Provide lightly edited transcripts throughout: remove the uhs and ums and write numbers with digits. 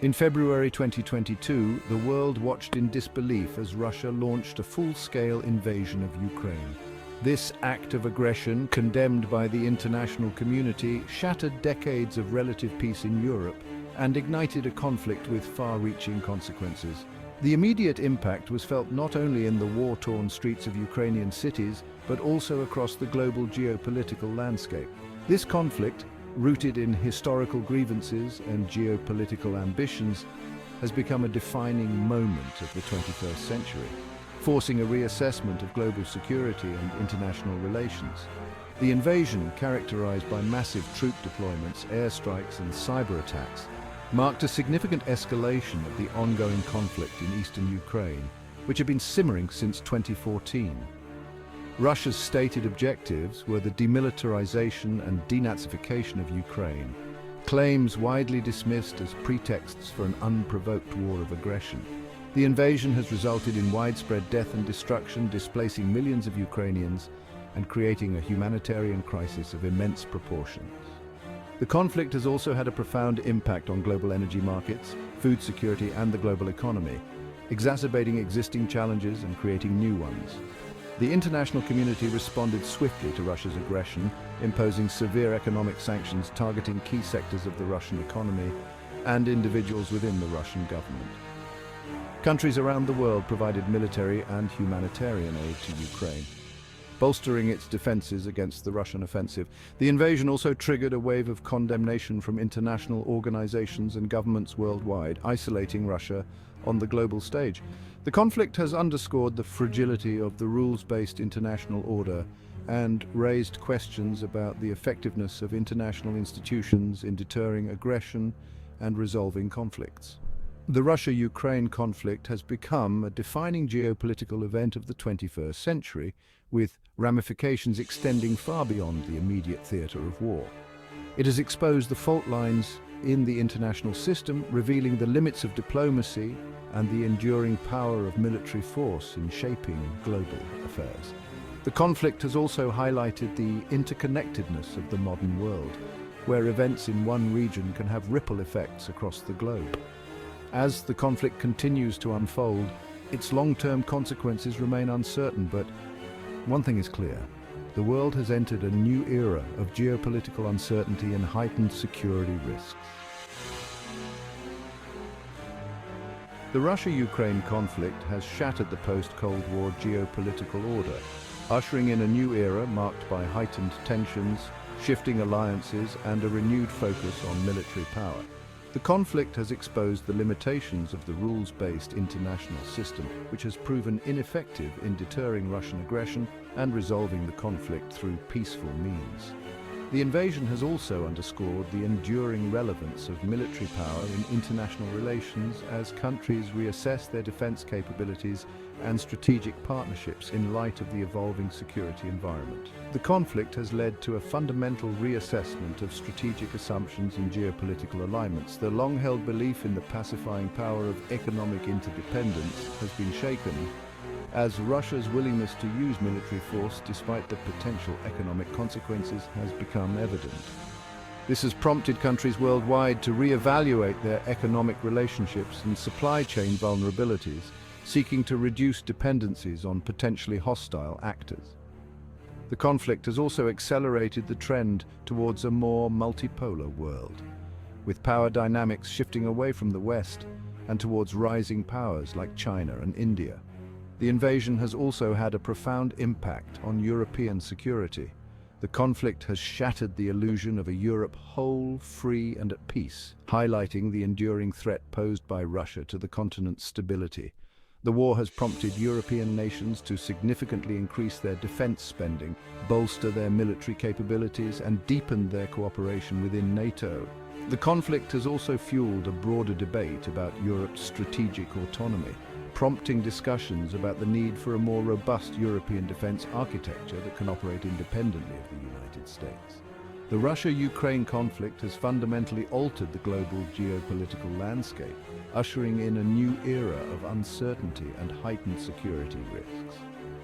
In February 2022, the world watched in disbelief as Russia launched a full-scale invasion of Ukraine. This act of aggression, condemned by the international community, shattered decades of relative peace in Europe and ignited a conflict with far-reaching consequences. The immediate impact was felt not only in the war-torn streets of Ukrainian cities, but also across the global geopolitical landscape. This conflict, rooted in historical grievances and geopolitical ambitions, has become a defining moment of the 21st century, forcing a reassessment of global security and international relations. The invasion, characterized by massive troop deployments, airstrikes and cyber attacks, marked a significant escalation of the ongoing conflict in eastern Ukraine, which had been simmering since 2014. Russia's stated objectives were the demilitarization and denazification of Ukraine, claims widely dismissed as pretexts for an unprovoked war of aggression. The invasion has resulted in widespread death and destruction, displacing millions of Ukrainians and creating a humanitarian crisis of immense proportions. The conflict has also had a profound impact on global energy markets, food security and the global economy, exacerbating existing challenges and creating new ones. The international community responded swiftly to Russia's aggression, imposing severe economic sanctions targeting key sectors of the Russian economy and individuals within the Russian government. Countries around the world provided military and humanitarian aid to Ukraine, bolstering its defenses against the Russian offensive. The invasion also triggered a wave of condemnation from international organizations and governments worldwide, isolating Russia on the global stage. The conflict has underscored the fragility of the rules-based international order and raised questions about the effectiveness of international institutions in deterring aggression and resolving conflicts. The Russia-Ukraine conflict has become a defining geopolitical event of the 21st century, with ramifications extending far beyond the immediate theater of war. It has exposed the fault lines in the international system, revealing the limits of diplomacy and the enduring power of military force in shaping global affairs. The conflict has also highlighted the interconnectedness of the modern world, where events in one region can have ripple effects across the globe. As the conflict continues to unfold, its long-term consequences remain uncertain, but one thing is clear: the world has entered a new era of geopolitical uncertainty and heightened security risks. The Russia-Ukraine conflict has shattered the post-Cold War geopolitical order, ushering in a new era marked by heightened tensions, shifting alliances, and a renewed focus on military power. The conflict has exposed the limitations of the rules-based international system, which has proven ineffective in deterring Russian aggression and resolving the conflict through peaceful means. The invasion has also underscored the enduring relevance of military power in international relations as countries reassess their defense capabilities and strategic partnerships in light of the evolving security environment. The conflict has led to a fundamental reassessment of strategic assumptions and geopolitical alignments. The long-held belief in the pacifying power of economic interdependence has been shaken, as Russia's willingness to use military force despite the potential economic consequences has become evident. This has prompted countries worldwide to re-evaluate their economic relationships and supply chain vulnerabilities, seeking to reduce dependencies on potentially hostile actors. The conflict has also accelerated the trend towards a more multipolar world, with power dynamics shifting away from the West and towards rising powers like China and India. The invasion has also had a profound impact on European security. The conflict has shattered the illusion of a Europe whole, free, and at peace, highlighting the enduring threat posed by Russia to the continent's stability. The war has prompted European nations to significantly increase their defense spending, bolster their military capabilities, and deepen their cooperation within NATO. The conflict has also fueled a broader debate about Europe's strategic autonomy, prompting discussions about the need for a more robust European defense architecture that can operate independently of the United States. The Russia-Ukraine conflict has fundamentally altered the global geopolitical landscape, ushering in a new era of uncertainty and heightened security risks.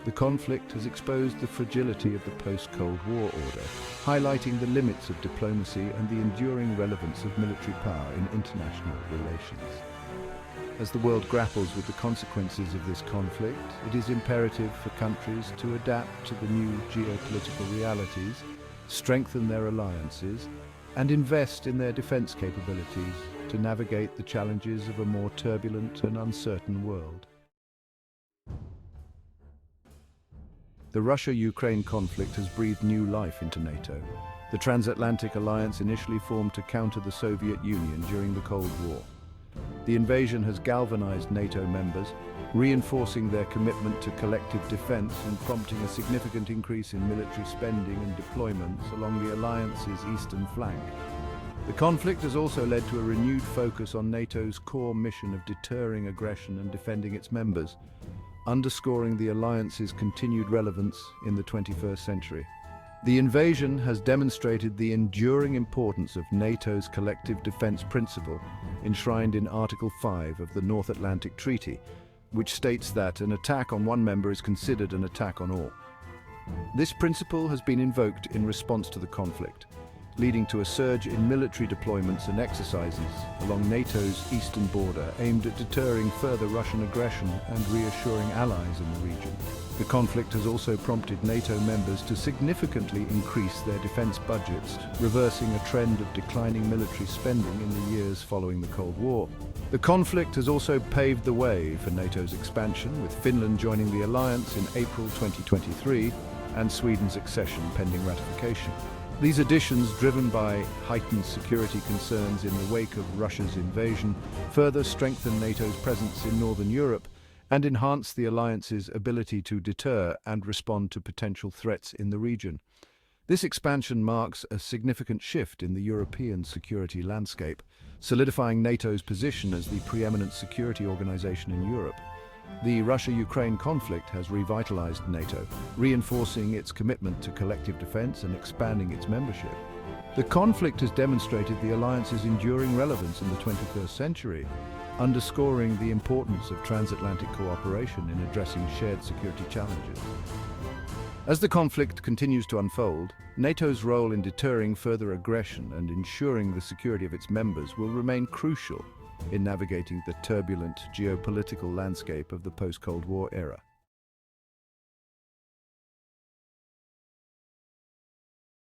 The conflict has exposed the fragility of the post-Cold War order, highlighting the limits of diplomacy and the enduring relevance of military power in international relations. As the world grapples with the consequences of this conflict, it is imperative for countries to adapt to the new geopolitical realities, strengthen their alliances, and invest in their defense capabilities to navigate the challenges of a more turbulent and uncertain world. The Russia-Ukraine conflict has breathed new life into NATO. The transatlantic alliance initially formed to counter the Soviet Union during the Cold War. The invasion has galvanized NATO members, reinforcing their commitment to collective defense and prompting a significant increase in military spending and deployments along the alliance's eastern flank. The conflict has also led to a renewed focus on NATO's core mission of deterring aggression and defending its members, underscoring the alliance's continued relevance in the 21st century. The invasion has demonstrated the enduring importance of NATO's collective defense principle, enshrined in Article 5 of the North Atlantic Treaty, which states that an attack on one member is considered an attack on all. This principle has been invoked in response to the conflict, leading to a surge in military deployments and exercises along NATO's eastern border aimed at deterring further Russian aggression and reassuring allies in the region. The conflict has also prompted NATO members to significantly increase their defense budgets, reversing a trend of declining military spending in the years following the Cold War. The conflict has also paved the way for NATO's expansion, with Finland joining the alliance in April 2023 and Sweden's accession pending ratification. These additions, driven by heightened security concerns in the wake of Russia's invasion, further strengthen NATO's presence in Northern Europe and enhance the alliance's ability to deter and respond to potential threats in the region. This expansion marks a significant shift in the European security landscape, solidifying NATO's position as the preeminent security organization in Europe. The Russia-Ukraine conflict has revitalized NATO, reinforcing its commitment to collective defense and expanding its membership. The conflict has demonstrated the alliance's enduring relevance in the 21st century, underscoring the importance of transatlantic cooperation in addressing shared security challenges. As the conflict continues to unfold, NATO's role in deterring further aggression and ensuring the security of its members will remain crucial in navigating the turbulent geopolitical landscape of the post-Cold War era.